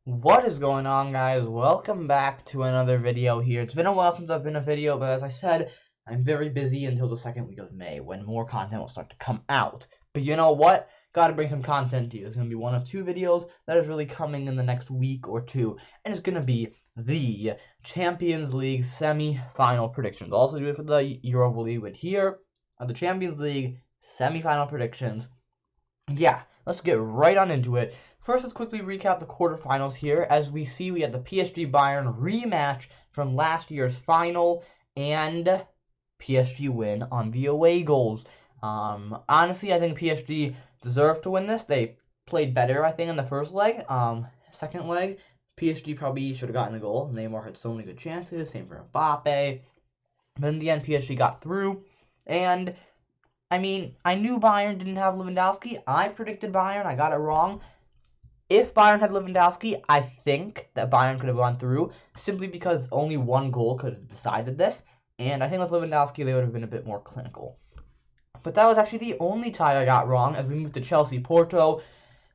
What is going on, guys? Welcome back to another video here. It's been a while since I've been a video, but as I said, I'm very busy until the second week of May when more content will start to come out. But you know what? Gotta bring some content to you. It's gonna be one of two videos that is really coming in the next week or two, and it's gonna be the Champions League semi-final predictions. I'll also do it for the Europa League, but here are the Champions League semi-final predictions. Yeah, let's get right on into it. First, let's quickly recap the quarterfinals here. As we see, we had the PSG Bayern rematch from last year's final, and PSG win on the away goals. Honestly, I think PSG deserved to win this. They played better, I think, in the first leg. Second leg, PSG probably should have gotten a goal. Neymar had so many good chances. Same for Mbappe. But in the end, PSG got through, and I mean, I knew Bayern didn't have Lewandowski. I predicted Bayern. I got it wrong. If Bayern had Lewandowski, I think that Bayern could have gone through, simply because only one goal could have decided this. And I think with Lewandowski, they would have been a bit more clinical. But that was actually the only tie I got wrong as we moved to Chelsea-Porto.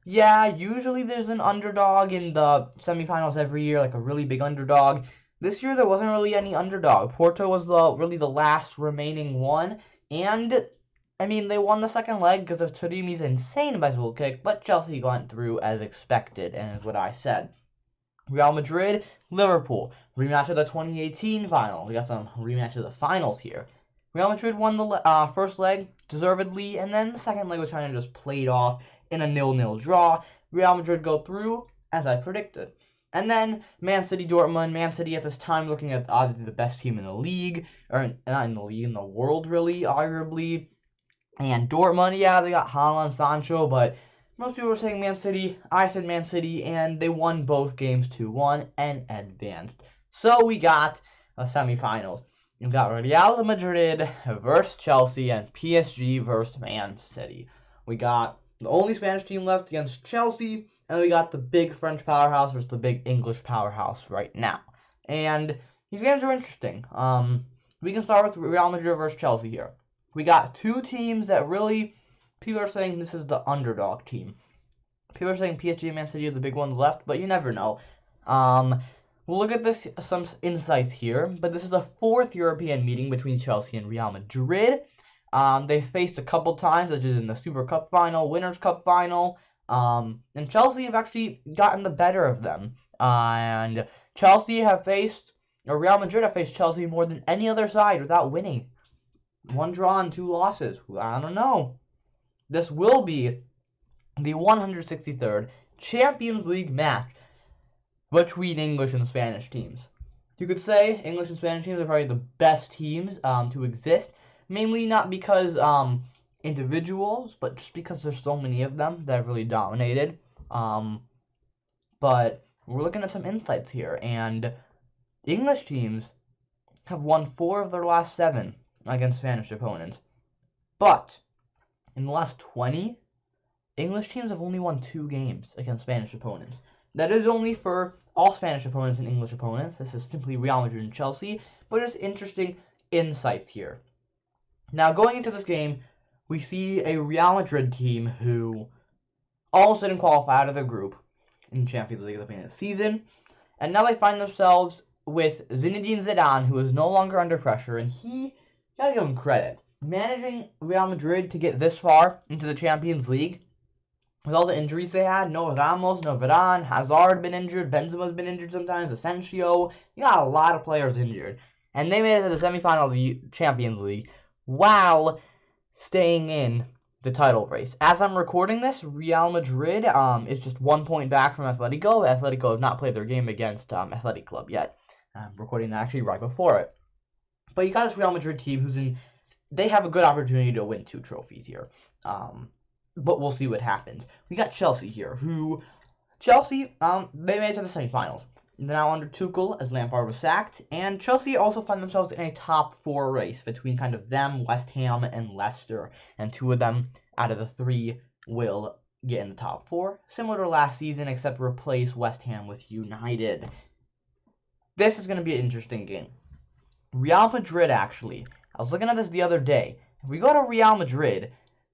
Yeah, usually there's an underdog in the semifinals every year, like a really big underdog. This year, there wasn't really any underdog. Porto was really the last remaining one. And I mean, they won the second leg because of Taremi's insane bicycle kick, but Chelsea went through as expected, and is what I said. Real Madrid, Liverpool, rematch of the 2018 final. We got some rematch of the finals here. Real Madrid won the first leg deservedly, and then the second leg was kind of just played off in a 0-0 draw. Real Madrid go through, as I predicted. And then Man City, Dortmund. Man City at this time looking at obviously the best team in the league, or not in the league, in the world really, arguably. And Dortmund, yeah, they got Haaland, Sancho, but most people were saying Man City. I said Man City, and they won both games 2-1 and advanced. So we got a semifinals. You've got Real Madrid versus Chelsea and PSG versus Man City. We got the only Spanish team left against Chelsea, and we got the big French powerhouse versus the big English powerhouse right now. And these games are interesting. We can start with Real Madrid versus Chelsea here. We got two teams that really, people are saying this is the underdog team. People are saying PSG and Man City are the big ones left, but you never know. We'll look at this, some insights here, but this is the fourth European meeting between Chelsea and Real Madrid. They faced a couple times, such as in the Super Cup final, Winners' Cup final, and Chelsea have actually gotten the better of them. And Chelsea have faced, or Real Madrid have faced Chelsea more than any other side without winning. 1 draw and 2 losses. I don't know. This will be the 163rd Champions League match between English and Spanish teams. You could say English and Spanish teams are probably the best teams to exist, mainly not because individuals, but just because there's so many of them that have really dominated. But we're looking at some insights here, and English teams have won 4 of their last 7 against Spanish opponents. But in the last 20, English teams have only won 2 games against Spanish opponents. That is only for all Spanish opponents and English opponents. This is simply Real Madrid and Chelsea, but it's interesting insights here. Now, going into this game, we see a Real Madrid team who almost didn't qualify out of their group in Champions League at the beginning of the season, and now they find themselves with Zinedine Zidane, who is no longer under pressure, and he, gotta give him credit, managing Real Madrid to get this far into the Champions League with all the injuries they had. No Ramos, no Varane, Hazard been injured, Benzema's been injured sometimes, Asensio. You got a lot of players injured. And they made it to the semifinal of the Champions League while staying in the title race. As I'm recording this, Real Madrid is just 1 point back from Atletico. Atletico have not played their game against Athletic Club yet. I'm recording that actually right before it. But you got this Real Madrid team who's in, they have a good opportunity to win 2 trophies here. But we'll see what happens. We got Chelsea here, who, Chelsea, they made it to the semifinals. They're now under Tuchel as Lampard was sacked, and Chelsea also find themselves in a top 4 race between kind of them, West Ham, and Leicester. And 2 of them out of the 3 will get in the top 4, similar to last season, except replace West Ham with United. This is going to be an interesting game. Real Madrid, actually, I was looking at this the other day. If we go to Real Madrid,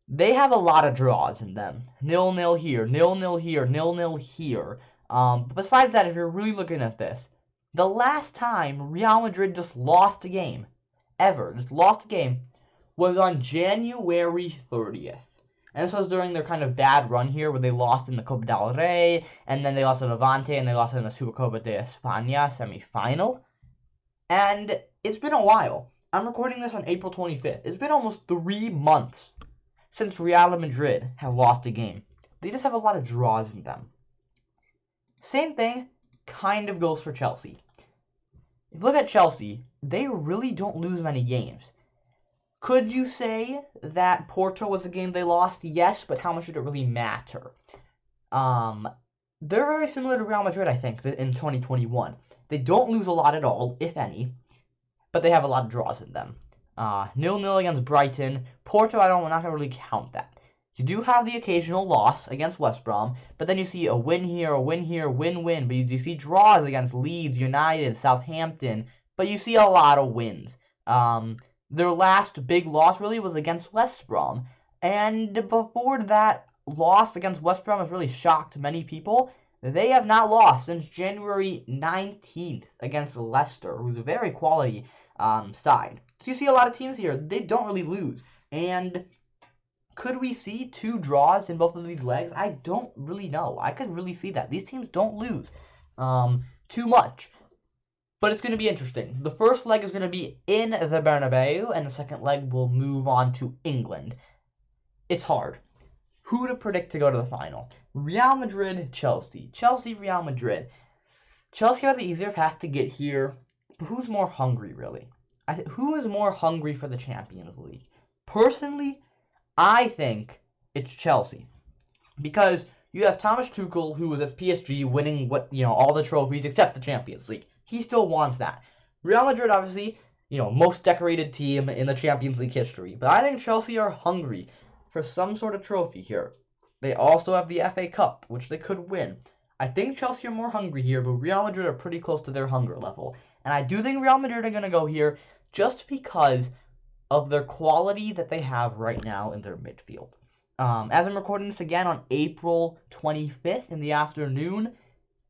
they have a lot of draws in them. 0-0 here, 0-0 here, 0-0 here. But besides that, if you're really looking at this, the last time Real Madrid just lost a game, ever, just lost a game, was on January 30th. And this was during their kind of bad run here where they lost in the Copa del Rey, and then they lost to Levante, and they lost in the Supercopa de España semifinal. And it's been a while. I'm recording this on April 25th. It's been almost 3 months since Real Madrid have lost a game. They just have a lot of draws in them. Same thing kind of goes for Chelsea. If you look at Chelsea, they really don't lose many games. Could you say that Porto was a game they lost? Yes, but how much did it really matter? They're very similar to Real Madrid, I think, in 2021. They don't lose a lot at all, if any, but they have a lot of draws in them. 0-0 against Brighton. Porto, I'm not going to really count that. You do have the occasional loss against West Brom, but then you see a win here, win-win, but you see draws against Leeds, United, Southampton, but you see a lot of wins. Their last big loss really was against West Brom, and before that loss against West Brom has really shocked many people. They have not lost since January 19th against Leicester, who's a very quality side. So you see a lot of teams here, they don't really lose, and could we see 2 draws in both of these legs? I don't really know. I could really see that. These teams don't lose too much. But it's going to be interesting. The first leg is going to be in the Bernabeu, and the second leg will move on to England. It's hard. Who to predict to go to the final? Real Madrid, Chelsea. Chelsea, Real Madrid. Chelsea had the easier path to get here, but who's more hungry, really? Who is more hungry for the Champions League? Personally, I think it's Chelsea, because you have Thomas Tuchel, who was at PSG winning all the trophies except the Champions League. He still wants that. Real Madrid, obviously, most decorated team in the Champions League history, but I think Chelsea are hungry for some sort of trophy here. They also have the FA Cup, which they could win. I think Chelsea are more hungry here, but Real Madrid are pretty close to their hunger level, and I do think Real Madrid are going to go here just because of their quality that they have right now in their midfield. As I'm recording this again on April 25th in the afternoon,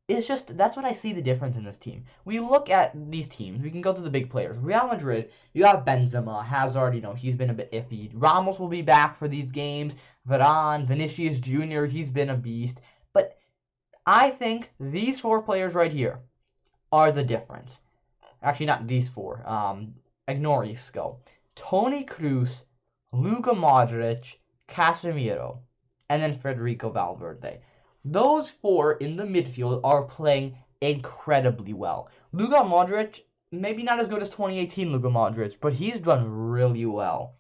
that's what I see the difference in this team. We look at these teams, we can go to the big players. Real Madrid, you have Benzema, Hazard, he's been a bit iffy. Ramos will be back for these games. Varane, Vinicius Jr., he's been a beast. But I think these 4 players right here are the difference. Actually, not these 4. Ignore Isco. Toni Kroos, Luka Modric, Casemiro, and then Federico Valverde. Those 4 in the midfield are playing incredibly well. Luka Modric, maybe not as good as 2018 Luka Modric, but he's done really well.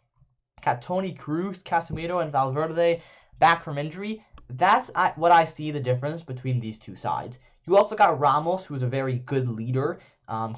Got Toni Kroos, Casemiro, and Valverde back from injury. That's what I see the difference between these 2 sides. You also got Ramos, who's a very good leader,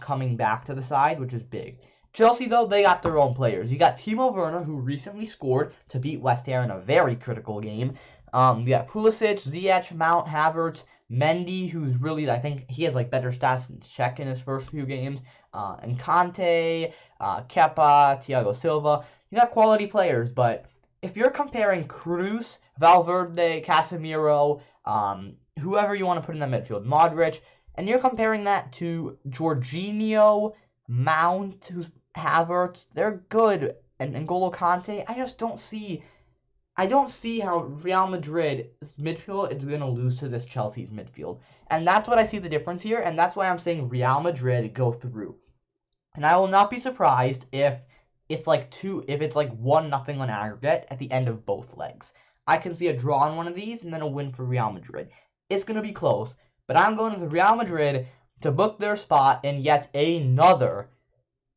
coming back to the side, which is big. Chelsea, though, they got their own players. You got Timo Werner, who recently scored to beat West Ham in a very critical game. You got Pulisic, Ziyech, Mount, Havertz, Mendy, who's really, I think he has better stats than Czech in his first few games. And Kante, Kepa, Thiago Silva. You got quality players, but if you're comparing Kroos, Valverde, Casemiro, whoever you want to put in the midfield, Modric, and you're comparing that to Jorginho, Mount, Havertz, they're good, and N'Golo Kante, I don't see how Real Madrid's midfield is going to lose to this Chelsea's midfield. And that's what I see the difference here, and that's why I'm saying Real Madrid go through. And I will not be surprised if it's 1-0 on aggregate at the end of both legs. I can see a draw in one of these and then a win for Real Madrid. It's going to be close, but I'm going with Real Madrid to book their spot in yet another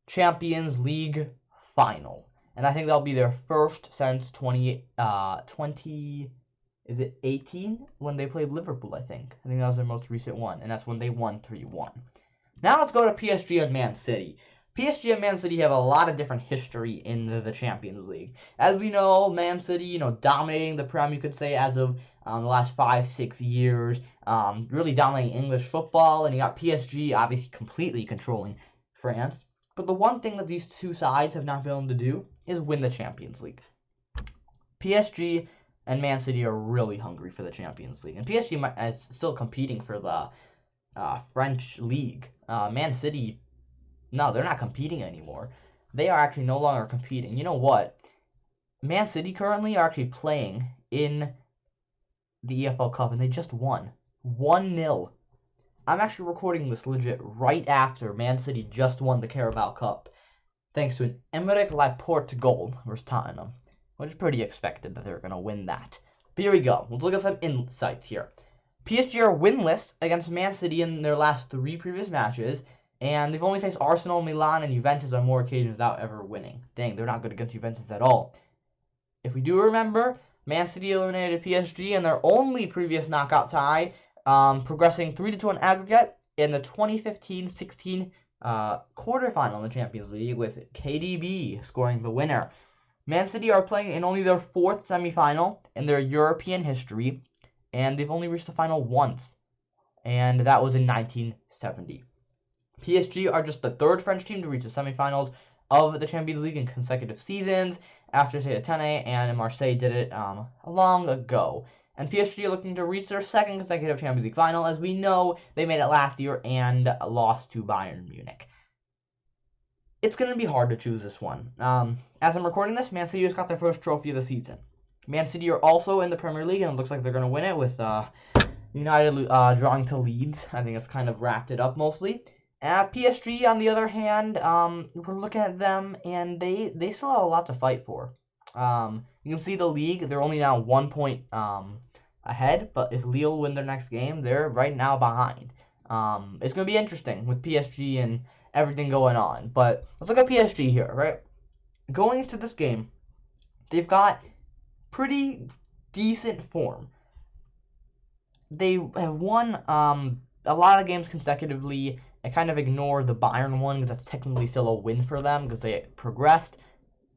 Champions League final. And I think that'll be their first since 18 when they played Liverpool, I think. I think that was their most recent one, and that's when they won 3-1. Now let's go to PSG and Man City. PSG and Man City have a lot of different history in the Champions League. As we know, Man City, dominating the Prem, you could say, as of the last 5-6 years, really dominating English football, and you got PSG obviously completely controlling France. But the one thing that these 2 sides have not been able to do is win the Champions League. PSG and Man City are really hungry for the Champions League. And PSG is still competing for the French league. Man City, no, they're not competing anymore. They are actually no longer competing. You know what? Man City currently are actually playing in the EFL Cup, and they just won 1-0. I'm actually recording this legit right after Man City just won the Carabao Cup, thanks to an Emerick Laporte goal versus Tottenham, which is pretty expected that they're going to win that. But here we go. Let's look at some insights here. PSG are winless against Man City in their last 3 previous matches, and they've only faced Arsenal, Milan, and Juventus on more occasions without ever winning. Dang, they're not good against Juventus at all. If we do remember, Man City eliminated PSG in their only previous knockout tie, progressing 3-2 on aggregate in the 2015-16 quarterfinal in the Champions League, with KDB scoring the winner. Man City are playing in only their 4th semifinal in their European history, and they've only reached the final once, and that was in 1970. PSG are just the 3rd French team to reach the semifinals of the Champions League in consecutive seasons, after Saint-Etienne and Marseille did it long ago. And PSG are looking to reach their 2nd consecutive Champions League final, as we know they made it last year and lost to Bayern Munich. It's going to be hard to choose this one. As I'm recording this, Man City just got their first trophy of the season. Man City are also in the Premier League, and it looks like they're going to win it, with United drawing to Leeds. I think it's kind of wrapped it up mostly. PSG, on the other hand, we're looking at them, and they still have a lot to fight for. You can see the league, they're only now 1 point ahead, but if Lille win their next game, they're right now behind. It's going to be interesting with PSG and everything going on. But let's look at PSG here, right? Going into this game, they've got pretty decent form. They have won a lot of games consecutively. I kind of ignore the Bayern one because that's technically still a win for them because they progressed.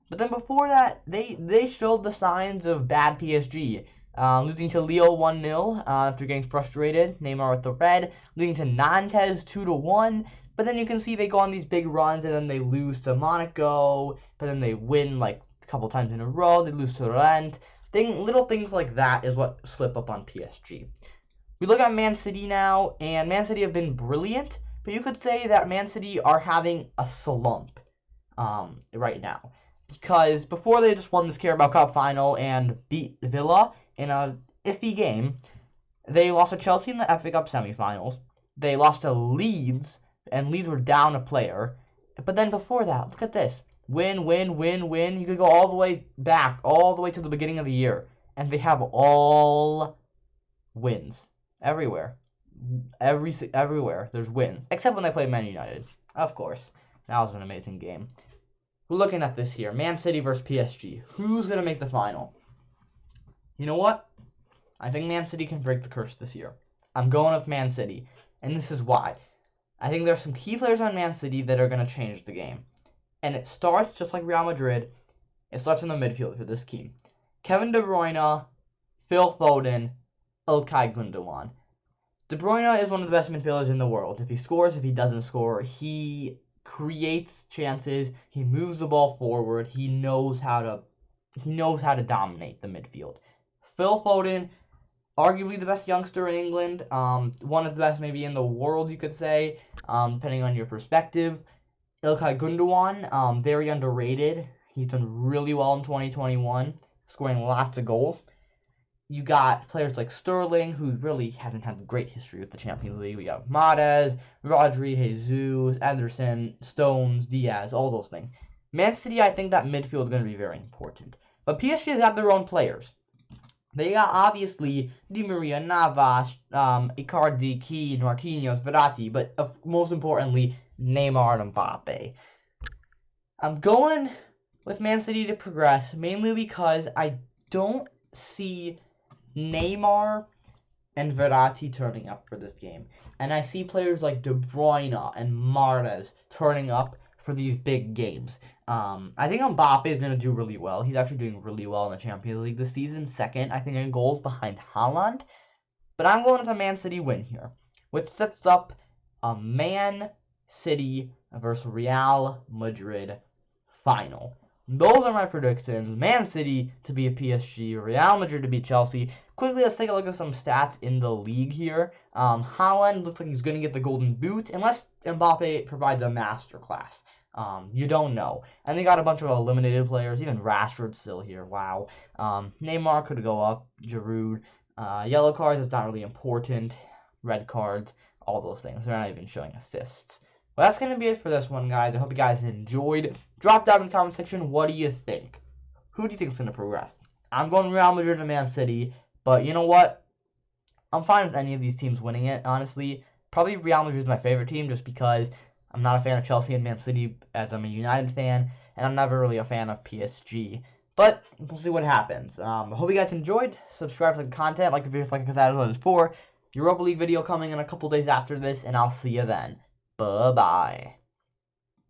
But then before that, they showed the signs of bad PSG. Losing to Lille 1-0 after getting frustrated. Neymar with the red. Losing to Nantes 2-1. But then you can see they go on these big runs and then they lose to Monaco. But then they win like a couple times in a row. They lose to Rennes. Little things like that is what slip up on PSG. We look at Man City now, and Man City have been brilliant. But you could say that Man City are having a slump right now. Because before they just won this Carabao Cup final and beat Villa in a iffy game, they lost to Chelsea in the FA Cup semifinals. They lost to Leeds, and Leeds were down a player. But then before that, look at this. Win. You could go all the way back, all the way to the beginning of the year. And they have all wins. Everywhere. Everywhere there's wins. Except when they play Man United. Of course. That was an amazing game. We're looking at this here. Man City versus PSG. Who's going to make the final? You know what? I think Man City can break the curse this year. I'm going with Man City. And this is why. I think there's some key players on Man City that are going to change the game. And it starts, just like Real Madrid, it starts in the midfield for this team. Kevin De Bruyne, Phil Foden, Ilkay Gundogan. De Bruyne is one of the best midfielders in the world. If he scores, if he doesn't score, he creates chances, he moves the ball forward, he knows how to dominate the midfield. Phil Foden, arguably the best youngster in England, one of the best maybe in the world, you could say, depending on your perspective. Ilkay Gundogan, very underrated. He's done really well in 2021, scoring lots of goals. You got players like Sterling, who really hasn't had a great history with the Champions League. We got Mahrez, Rodri, Jesus, Ederson, Stones, Diaz, all those things. Man City, I think that midfield is going to be very important. But PSG has got their own players. They got, obviously, Di Maria, Navas, Icardi, Keane, Marquinhos, Verratti, but most importantly, Neymar and Mbappe. I'm going with Man City to progress, mainly because I don't see Neymar and Verratti turning up for this game. And I see players like De Bruyne and Mahrez turning up for these big games. I think Mbappe is going to do really well. He's actually doing really well in the Champions League this season. Second, I think, in goals behind Haaland. But I'm going with a Man City win here, which sets up a Man City versus Real Madrid final. those are my predictions. Man City to beat PSG, Real Madrid to beat Chelsea. Quickly, let's take a look at some stats in the league here. Haaland looks like he's going to get the golden boot unless Mbappe provides a masterclass. You don't know. And they got a bunch of eliminated players, even Rashford still here. Wow. Neymar could go up, Giroud. Yellow cards is not really important. Red cards, all those things. They're not even showing assists. Well, that's going to be it for this one, guys. I hope you guys enjoyed. Drop down in the comment section, what do you think? Who do you think is going to progress? I'm going Real Madrid and Man City, but you know what? I'm fine with any of these teams winning it, honestly. Probably Real Madrid is my favorite team just because I'm not a fan of Chelsea and Man City as I'm a United fan, and I'm never really a fan of PSG. But we'll see what happens. I hope you guys enjoyed. Subscribe for the content, like the video, like because I was before. Europa League video coming in a couple days after this, and I'll see you then. Bye-bye.